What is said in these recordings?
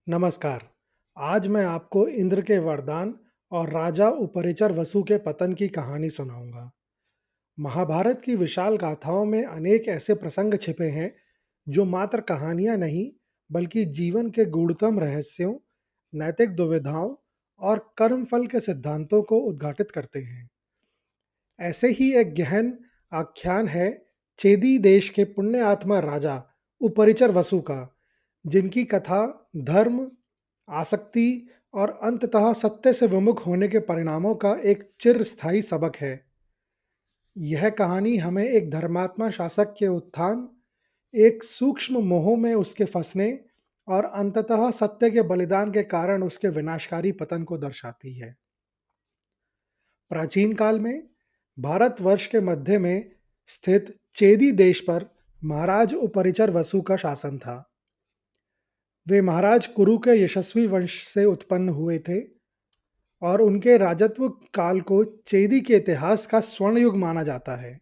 नमस्कार। आज मैं आपको इंद्र के वरदान और राजा उपरिचर वसु के पतन की कहानी सुनाऊंगा। महाभारत की विशाल गाथाओं में अनेक ऐसे प्रसंग छिपे हैं जो मात्र कहानियां नहीं बल्कि जीवन के गूढ़तम रहस्यों, नैतिक दुविधाओं और कर्मफल के सिद्धांतों को उद्घाटित करते हैं। ऐसे ही एक गहन आख्यान है चेदी देश के पुण्य आत्मा राजा उपरिचर वसु का, जिनकी कथा धर्म, आसक्ति और अंततः सत्य से विमुख होने के परिणामों का एक चिरस्थायी सबक है। यह कहानी हमें एक धर्मात्मा शासक के उत्थान, एक सूक्ष्म मोह में उसके फंसने और अंततः सत्य के बलिदान के कारण उसके विनाशकारी पतन को दर्शाती है। प्राचीन काल में भारतवर्ष के मध्य में स्थित चेदी देश पर महाराज उपरिचर वसु का शासन था। वे महाराज कुरु के यशस्वी वंश से उत्पन्न हुए थे और उनके राजत्व काल को चेदी के इतिहास का स्वर्ण युग माना जाता है।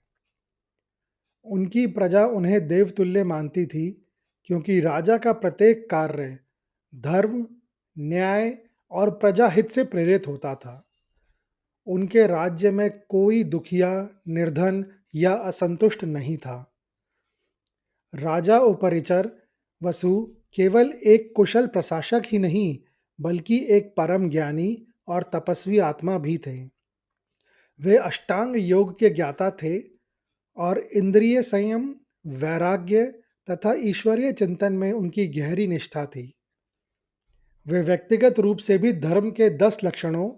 उनकी प्रजा उन्हें देवतुल्य मानती थी क्योंकि राजा का प्रत्येक कार्य धर्म, न्याय और प्रजाहित से प्रेरित होता था। उनके राज्य में कोई दुखिया, निर्धन या असंतुष्ट नहीं था। राजा उपरिचर वसु केवल एक कुशल प्रशासक ही नहीं, बल्कि एक परम ज्ञानी और तपस्वी आत्मा भी थे। वे अष्टांग योग के ज्ञाता थे और इंद्रिय संयम, वैराग्य तथा ईश्वरीय चिंतन में उनकी गहरी निष्ठा थी। वे व्यक्तिगत रूप से भी धर्म के 10 लक्षणों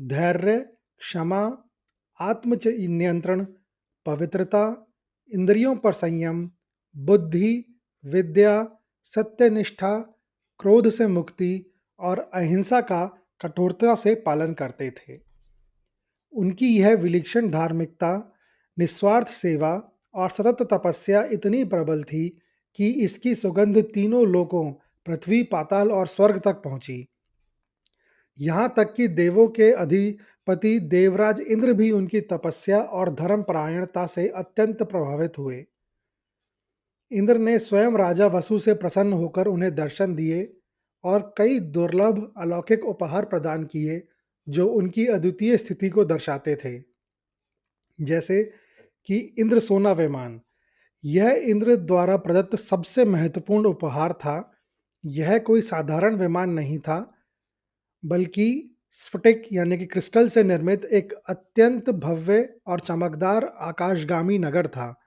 धैर्य, क्षमा, आत्म नियंत्रण, पवित्रता, इंद्रियों पर संयम, बुद्धि, विद्या, सत्यनिष्ठा, क्रोध से मुक्ति और अहिंसा का कठोरता से पालन करते थे। उनकी यह विलक्षण धार्मिकता, निस्वार्थ सेवा और सतत तपस्या इतनी प्रबल थी कि इसकी सुगंध तीनों लोकों पृथ्वी, पाताल और स्वर्ग तक पहुंची। यहाँ तक कि देवों के अधिपति देवराज इंद्र भी उनकी तपस्या और धर्मपरायणता से अत्यंत प्रभावित हुए। इंद्र ने स्वयं राजा वसु से प्रसन्न होकर उन्हें दर्शन दिए और कई दुर्लभ अलौकिक उपहार प्रदान किए जो उनकी अद्वितीय स्थिति को दर्शाते थे। जैसे कि इंद्र सोना विमान, यह इंद्र द्वारा प्रदत्त सबसे महत्वपूर्ण उपहार था। यह कोई साधारण विमान नहीं था, बल्कि स्फटिक यानी कि क्रिस्टल से निर्मित एक अत्यंत भव्य और चमकदार आकाशगामी नगर था।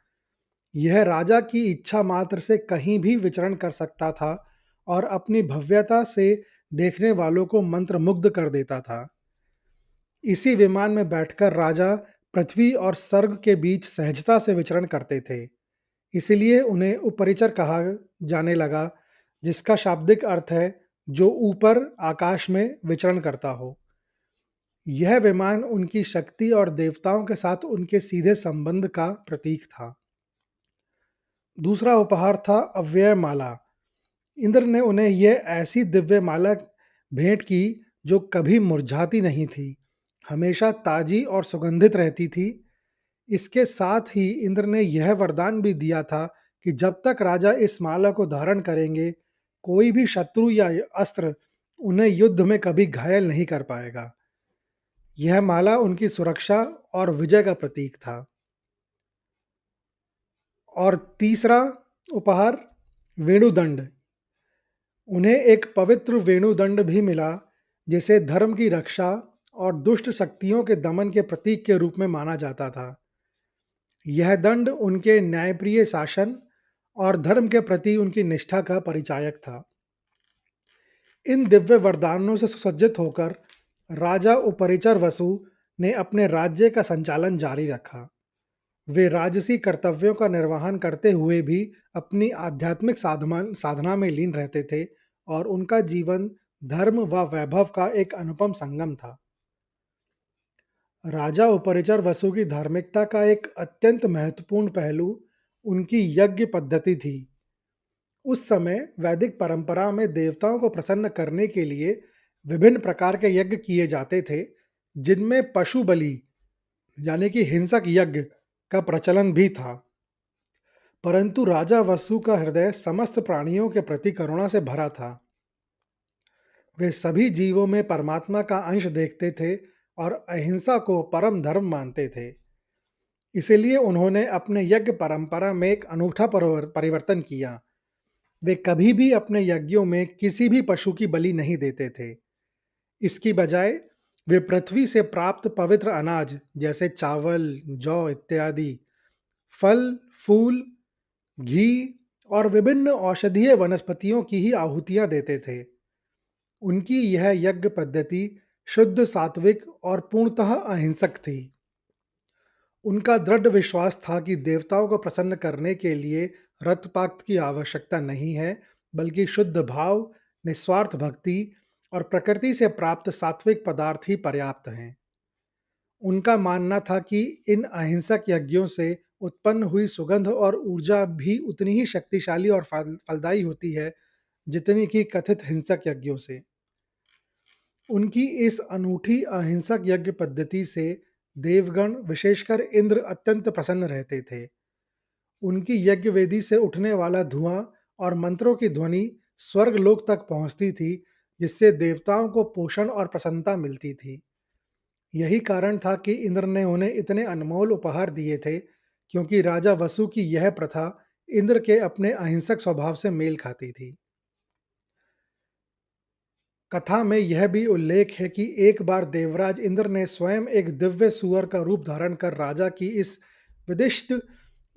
यह राजा की इच्छा मात्र से कहीं भी विचरण कर सकता था और अपनी भव्यता से देखने वालों को मंत्रमुग्ध कर देता था। इसी विमान में बैठकर राजा पृथ्वी और स्वर्ग के बीच सहजता से विचरण करते थे। इसीलिए उन्हें उपरिचर कहा जाने लगा, जिसका शाब्दिक अर्थ है जो ऊपर आकाश में विचरण करता हो। यह विमान उनकी शक्ति और देवताओं के साथ उनके सीधे संबंध का प्रतीक था। दूसरा उपहार था अव्यय माला। इंद्र ने उन्हें यह ऐसी दिव्य माला भेंट की जो कभी मुरझाती नहीं थी, हमेशा ताजी और सुगंधित रहती थी। इसके साथ ही इंद्र ने यह वरदान भी दिया था कि जब तक राजा इस माला को धारण करेंगे, कोई भी शत्रु या अस्त्र उन्हें युद्ध में कभी घायल नहीं कर पाएगा। यह माला उनकी सुरक्षा और विजय का प्रतीक था। और तीसरा उपहार वेणुदंड। उन्हें एक पवित्र वेणुदंड भी मिला, जिसे धर्म की रक्षा और दुष्ट शक्तियों के दमन के प्रतीक के रूप में माना जाता था। यह दंड उनके न्यायप्रिय शासन और धर्म के प्रति उनकी निष्ठा का परिचायक था। इन दिव्य वरदानों से सुसज्जित होकर राजा उपरिचर वसु ने अपने राज्य का संचालन जारी रखा। वे राजसी कर्तव्यों का निर्वहन करते हुए भी अपनी आध्यात्मिक साधना में लीन रहते थे और उनका जीवन धर्म व वैभव का एक अनुपम संगम था। राजा उपरिचर वसु की धार्मिकता का एक अत्यंत महत्वपूर्ण पहलू उनकी यज्ञ पद्धति थी। उस समय वैदिक परंपरा में देवताओं को प्रसन्न करने के लिए विभिन्न प्रकार के यज्ञ किए जाते थे, जिनमें पशु बलि यानी कि हिंसक यज्ञ का प्रचलन भी था। परंतु राजा वसु का हृदय समस्त प्राणियों के प्रति करुणा से भरा था। वे सभी जीवों में परमात्मा का अंश देखते थे और अहिंसा को परम धर्म मानते थे। इसीलिए उन्होंने अपने यज्ञ परंपरा में एक अनूठा परिवर्तन किया। वे कभी भी अपने यज्ञों में किसी भी पशु की बलि नहीं देते थे। इसकी बजाय वे पृथ्वी से प्राप्त पवित्र अनाज जैसे चावल, जौ इत्यादि, फल, फूल, घी और विभिन्न औषधीय वनस्पतियों की ही आहुतियां देते थे। उनकी यह यज्ञ पद्धति शुद्ध, सात्विक और पूर्णतः अहिंसक थी। उनका दृढ़ विश्वास था कि देवताओं को प्रसन्न करने के लिए रत्पात की आवश्यकता नहीं है, बल्कि शुद्ध भाव, निस्वार्थ भक्ति और प्रकृति से प्राप्त सात्विक पदार्थ ही पर्याप्त हैं। उनका मानना था कि इन अहिंसक यज्ञों से उत्पन्न हुई सुगंध और ऊर्जा भी उतनी ही शक्तिशाली और फलदायी होती है, जितनी कि कथित हिंसक यज्ञों से। उनकी इस अनूठी अहिंसक यज्ञ पद्धति से देवगण, विशेषकर इंद्र, अत्यंत प्रसन्न रहते थे। उनकी यज्ञ वेदी से उठने वाला धुआं और मंत्रों की ध्वनि स्वर्ग लोक तक पहुंचती थी, जिससे देवताओं को पोषण और प्रसन्नता मिलती थी। यही कारण था कि इंद्र ने उन्हें इतने अनमोल उपहार दिए थे, क्योंकि राजा वसु की यह प्रथा इंद्र के अपने अहिंसक स्वभाव से मेल खाती थी। कथा में यह भी उल्लेख है कि एक बार देवराज इंद्र ने स्वयं एक दिव्य सूअर का रूप धारण कर राजा की इस विदिष्ट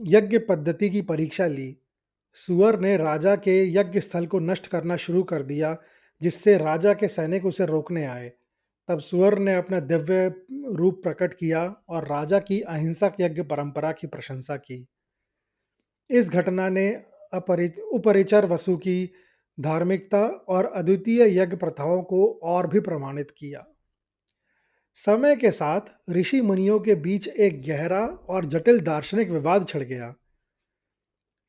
यज्ञ पद्धति की परीक्षा ली। सूअर ने राजा के यज्ञ स्थल को नष्ट करना शुरू कर दिया, जिससे राजा के सैनिक उसे रोकने आए। तब सूअर ने अपना दिव्य रूप प्रकट किया और राजा की अहिंसक यज्ञ परंपरा की प्रशंसा की। इस घटना ने उपरिचर वसु की धार्मिकता और अद्वितीय यज्ञ प्रथाओं को और भी प्रमाणित किया। समय के साथ ऋषि मुनियों के बीच एक गहरा और जटिल दार्शनिक विवाद छिड़ गया।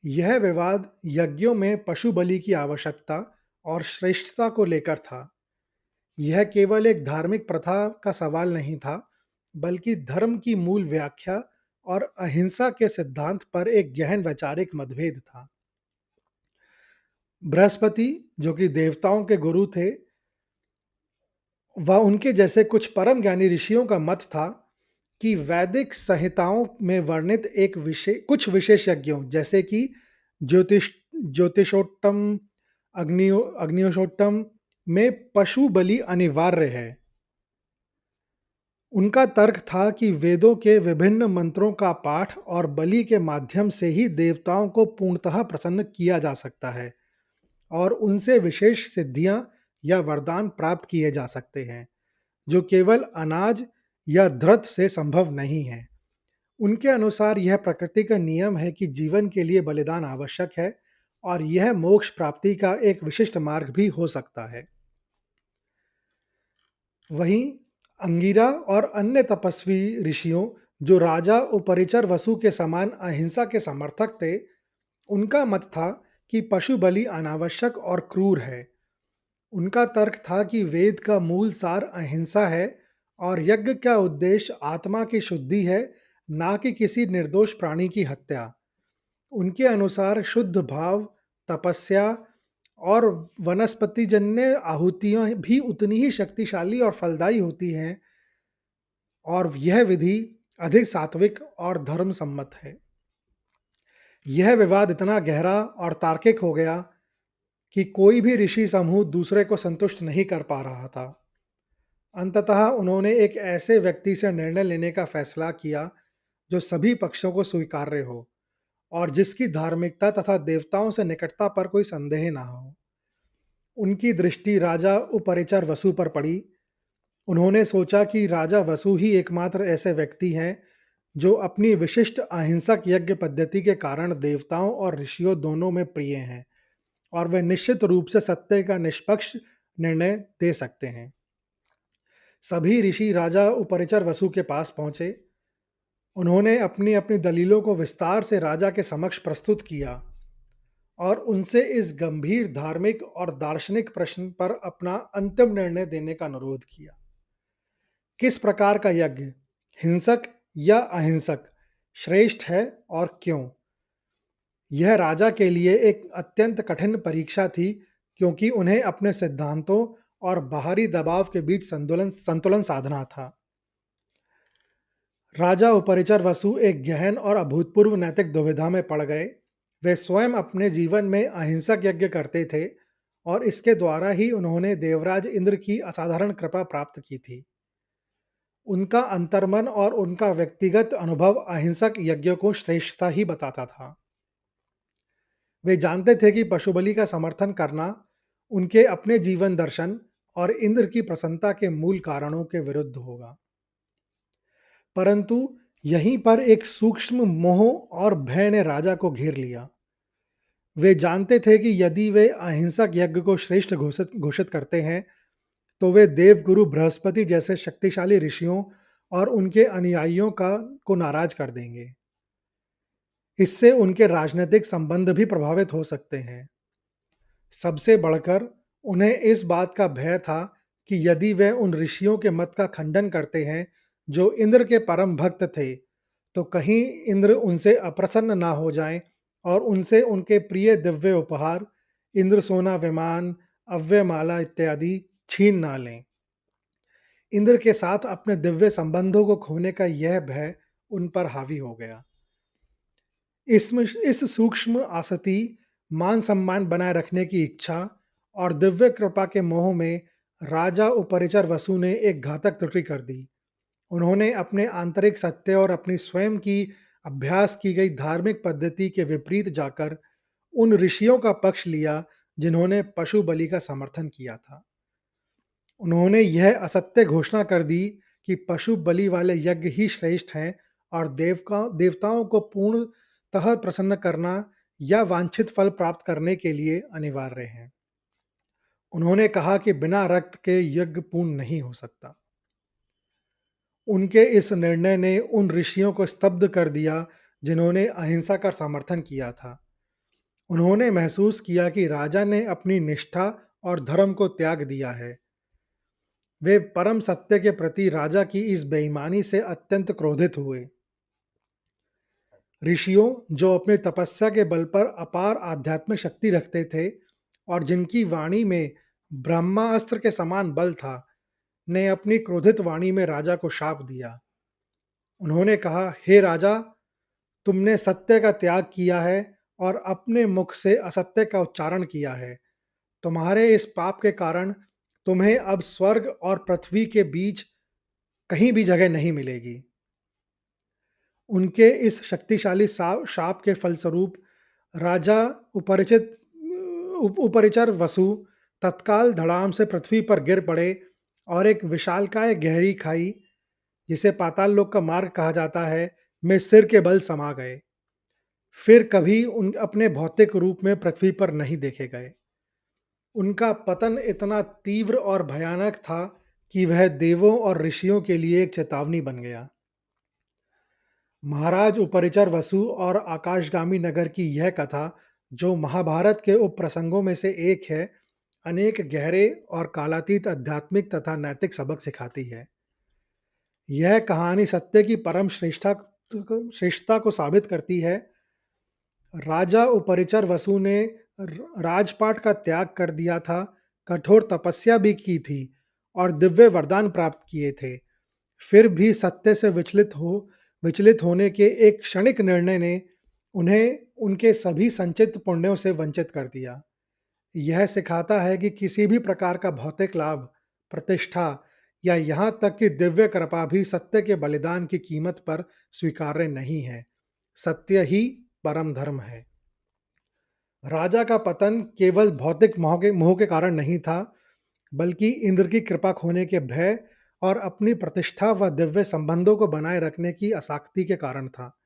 यह विवाद यज्ञों में पशु बलि की आवश्यकता और श्रेष्ठता को लेकर था। यह केवल एक धार्मिक प्रथा का सवाल नहीं था, बल्कि धर्म की मूल व्याख्या और अहिंसा के सिद्धांत पर एक गहन वैचारिक मतभेद था। बृहस्पति, जो कि देवताओं के गुरु थे, व उनके जैसे कुछ परम ज्ञानी ऋषियों का मत था कि वैदिक संहिताओं में वर्णित कुछ विशेष यज्ञों जैसे कि ज्योतिषोत्तम, अग्निहोत्रोत्तम में पशु बलि अनिवार्य है। उनका तर्क था कि वेदों के विभिन्न मंत्रों का पाठ और बलि के माध्यम से ही देवताओं को पूर्णतः प्रसन्न किया जा सकता है और उनसे विशेष सिद्धियां या वरदान प्राप्त किए जा सकते हैं, जो केवल अनाज या धृत से संभव नहीं है। उनके अनुसार यह प्रकृति का नियम है कि जीवन के लिए बलिदान आवश्यक है और यह मोक्ष प्राप्ति का एक विशिष्ट मार्ग भी हो सकता है। वहीं अंगिरा और अन्य तपस्वी ऋषियों, जो राजा उपरिचर वसु के समान अहिंसा के समर्थक थे, उनका मत था कि पशु बलि अनावश्यक और क्रूर है। उनका तर्क था कि वेद का मूल सार अहिंसा है और यज्ञ का उद्देश्य आत्मा की शुद्धि है, ना कि किसी निर्दोष प्राणी की हत्या। उनके अनुसार शुद्ध भाव, तपस्या और वनस्पतिजन्य आहुतियां भी उतनी ही शक्तिशाली और फलदायी होती हैं और यह विधि अधिक सात्विक और धर्म सम्मत है। यह विवाद इतना गहरा और तार्किक हो गया कि कोई भी ऋषि समूह दूसरे को संतुष्ट नहीं कर पा रहा था। अंततः उन्होंने एक ऐसे व्यक्ति से निर्णय लेने का फैसला किया जो सभी पक्षों को स्वीकार्य हो और जिसकी धार्मिकता तथा देवताओं से निकटता पर कोई संदेह ना हो। उनकी दृष्टि राजा उपरिचर वसु पर पड़ी। उन्होंने सोचा कि राजा वसु ही एकमात्र ऐसे व्यक्ति हैं जो अपनी विशिष्ट अहिंसक यज्ञ पद्धति के कारण देवताओं और ऋषियों दोनों में प्रिय हैं और वे निश्चित रूप से सत्य का निष्पक्ष निर्णय दे सकते हैं। सभी ऋषि राजा उपरिचर वसु के पास पहुंचे। उन्होंने अपनी अपनी दलीलों को विस्तार से राजा के समक्ष प्रस्तुत किया और उनसे इस गंभीर धार्मिक और दार्शनिक प्रश्न पर अपना अंतिम निर्णय देने का अनुरोध किया। किस प्रकार का यज्ञ, हिंसक या अहिंसक, श्रेष्ठ है और क्यों? यह राजा के लिए एक अत्यंत कठिन परीक्षा थी, क्योंकि उन्हें अपने सिद्धांतों और बाहरी दबाव के बीच संतुलन संतुलन साधना था। राजा उपरिचर वसु एक गहन और अभूतपूर्व नैतिक दुविधा में पड़ गए। वे स्वयं अपने जीवन में अहिंसक यज्ञ करते थे और इसके द्वारा ही उन्होंने देवराज इंद्र की असाधारण कृपा प्राप्त की थी। उनका अंतर्मन और उनका व्यक्तिगत अनुभव अहिंसक यज्ञों को श्रेष्ठता ही बताता था। वे जानते थे कि पशु बलि का समर्थन करना उनके अपने जीवन दर्शन और इंद्र की प्रसन्नता के मूल कारणों के विरुद्ध होगा। परंतु यहीं पर एक सूक्ष्म मोह और भय ने राजा को घेर लिया। वे जानते थे कि यदि वे अहिंसक यज्ञ को श्रेष्ठ घोषित घोषित करते हैं, तो वे देवगुरु बृहस्पति जैसे शक्तिशाली ऋषियों और उनके अनुयायियों का को नाराज कर देंगे। इससे उनके राजनीतिक संबंध भी प्रभावित हो सकते हैं। सबसे बढ़कर उन्हें इस बात का भय था कि यदि वे उन ऋषियों के मत का खंडन करते हैं, जो इंद्र के परम भक्त थे, तो कहीं इंद्र उनसे अप्रसन्न ना हो जाएं और उनसे उनके प्रिय दिव्य उपहार, इंद्रसोना विमान, अव्यमाला इत्यादि छीन ना लें। इंद्र के साथ अपने दिव्य संबंधों को खोने का यह भय उन पर हावी हो गया। इस सूक्ष्म आसक्ति, मान-सम्मान बनाए रखने की इच्छा और दिव्य कृपा के मोह में राजा उपरिचर वसु ने एक घातक त्रुटि कर दी। उन्होंने अपने आंतरिक सत्य और अपनी स्वयं की अभ्यास की गई धार्मिक पद्धति के विपरीत जाकर उन ऋषियों का पक्ष लिया, जिन्होंने पशु बलि का समर्थन किया था। उन्होंने यह असत्य घोषणा कर दी कि पशु बलि वाले यज्ञ ही श्रेष्ठ हैं और देवताओं को पूर्णतः प्रसन्न करना या वांछित फल प्राप्त करने के लिए अनिवार्य हैं। उन्होंने कहा कि बिना रक्त के यज्ञ पूर्ण नहीं हो सकता। उनके इस निर्णय ने उन ऋषियों को स्तब्ध कर दिया, जिन्होंने अहिंसा का समर्थन किया था। उन्होंने महसूस किया कि राजा ने अपनी निष्ठा और धर्म को त्याग दिया है। वे परम सत्य के प्रति राजा की इस बेईमानी से अत्यंत क्रोधित हुए। ऋषियों, जो अपनी तपस्या के बल पर अपार आध्यात्मिक शक्ति रखते थे और जिनकी वाणी में ब्रह्मास्त्र के समान बल था, ने अपनी क्रोधित वाणी में राजा को शाप दिया। उन्होंने कहा, हे राजा, तुमने सत्य का त्याग किया है और अपने मुख से असत्य का उच्चारण किया है। तुम्हारे इस पाप के कारण तुम्हें अब स्वर्ग और पृथ्वी के बीच कहीं भी जगह नहीं मिलेगी। उनके इस शक्तिशाली शाप के फलस्वरूप राजा उपरिचित उपरिचर वसु तत्काल धड़ाम से पृथ्वी पर गिर पड़े और एक विशालकाय गहरी खाई, जिसे पाताल लोक का मार्ग कहा जाता है, में सिर के बल समा गए। फिर कभी उन अपने भौतिक रूप में पृथ्वी पर नहीं देखे गए। उनका पतन इतना तीव्र और भयानक था कि वह देवों और ऋषियों के लिए एक चेतावनी बन गया। महाराज उपरिचर वसु और आकाशगामी नगर की यह कथा, जो महाभारत के उप प्रसंगों में से एक है, अनेक गहरे और कालातीत आध्यात्मिक तथा नैतिक सबक सिखाती है। यह कहानी सत्य की परम श्रेष्ठता को साबित करती है। राजा उपरिचर वसु ने राजपाट का त्याग कर दिया था, कठोर तपस्या भी की थी और दिव्य वरदान प्राप्त किए थे। फिर भी सत्य से विचलित होने के एक क्षणिक निर्णय ने उन्हें उनके सभी संचित पुण्यों से वंचित कर दिया। यह सिखाता है कि किसी भी प्रकार का भौतिक लाभ, प्रतिष्ठा या यहाँ तक कि दिव्य कृपा भी सत्य के बलिदान की कीमत पर स्वीकार्य नहीं है। सत्य ही परम धर्म है। राजा का पतन केवल भौतिक मोह के कारण नहीं था, बल्कि इंद्र की कृपा खोने के भय और अपनी प्रतिष्ठा व दिव्य संबंधों को बनाए रखने की आसक्ति के कारण था।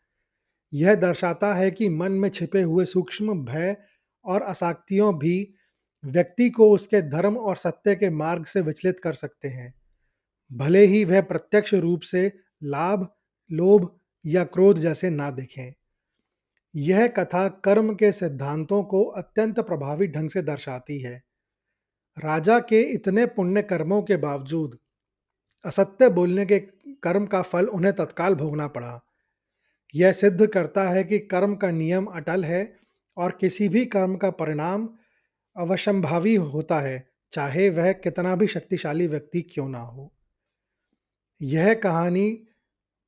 यह दर्शाता है कि मन में छिपे हुए सूक्ष्म भय और आसक्तियों भी व्यक्ति को उसके धर्म और सत्य के मार्ग से विचलित कर सकते हैं, भले ही वह प्रत्यक्ष रूप से लाभ, लोभ या क्रोध जैसे ना दिखें। यह कथा कर्म के सिद्धांतों को अत्यंत प्रभावी ढंग से दर्शाती है। राजा के इतने पुण्य कर्मों के बावजूद असत्य बोलने के कर्म का फल उन्हें तत्काल भोगना पड़ा। यह सिद्ध करता है कि कर्म का नियम अटल है और किसी भी कर्म का परिणाम अवश्यंभावी होता है, चाहे वह कितना भी शक्तिशाली व्यक्ति क्यों ना हो। यह कहानी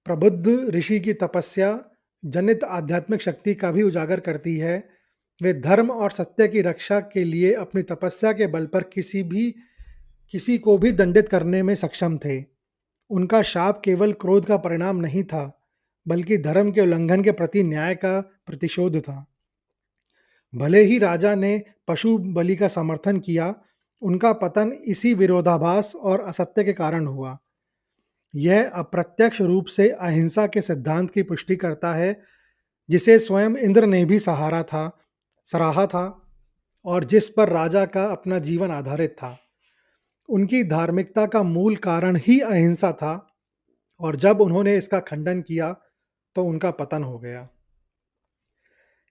प्रबुद्ध ऋषि की तपस्या जनित आध्यात्मिक शक्ति का भी उजागर करती है। वे धर्म और सत्य की रक्षा के लिए अपनी तपस्या के बल पर किसी को भी दंडित करने में सक्षम थे। उनका शाप केवल क्रोध का परिणाम नहीं था, बल्कि धर्म के उल्लंघन के प्रति न्याय का प्रतिशोध था। भले ही राजा ने पशु बलि का समर्थन किया, उनका पतन इसी विरोधाभास और असत्य के कारण हुआ। यह अप्रत्यक्ष रूप से अहिंसा के सिद्धांत की पुष्टि करता है, जिसे स्वयं इंद्र ने भी सराहा था और जिस पर राजा का अपना जीवन आधारित था। उनकी धार्मिकता का मूल कारण ही अहिंसा था और जब उन्होंने इसका खंडन किया, तो उनका पतन हो गया।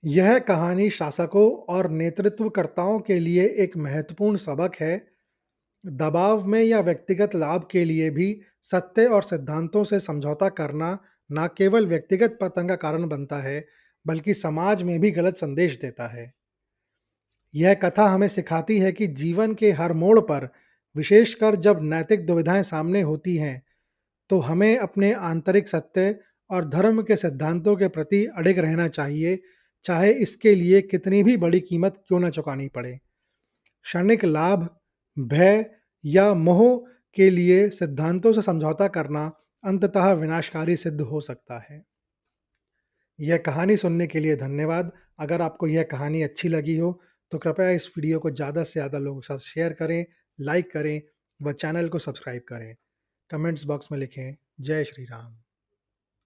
यह कहानी शासकों और नेतृत्वकर्ताओं के लिए एक महत्वपूर्ण सबक है। दबाव में या व्यक्तिगत लाभ के लिए भी सत्य और सिद्धांतों से समझौता करना न केवल व्यक्तिगत पतन का कारण बनता है, बल्कि समाज में भी गलत संदेश देता है। यह कथा हमें सिखाती है कि जीवन के हर मोड़ पर, विशेषकर जब नैतिक दुविधाएं सामने होती हैं, तो हमें अपने आंतरिक सत्य और धर्म के सिद्धांतों के प्रति अडिग रहना चाहिए, चाहे इसके लिए कितनी भी बड़ी कीमत क्यों न चुकानी पड़े। क्षणिक लाभ, भय या मोह के लिए सिद्धांतों से समझौता करना अंततः विनाशकारी सिद्ध हो सकता है। यह कहानी सुनने के लिए धन्यवाद। अगर आपको यह कहानी अच्छी लगी हो, तो कृपया इस वीडियो को ज़्यादा से ज़्यादा लोगों के साथ शेयर करें, लाइक करें व चैनल को सब्सक्राइब करें। कमेंट्स बॉक्स में लिखें, जय श्री राम।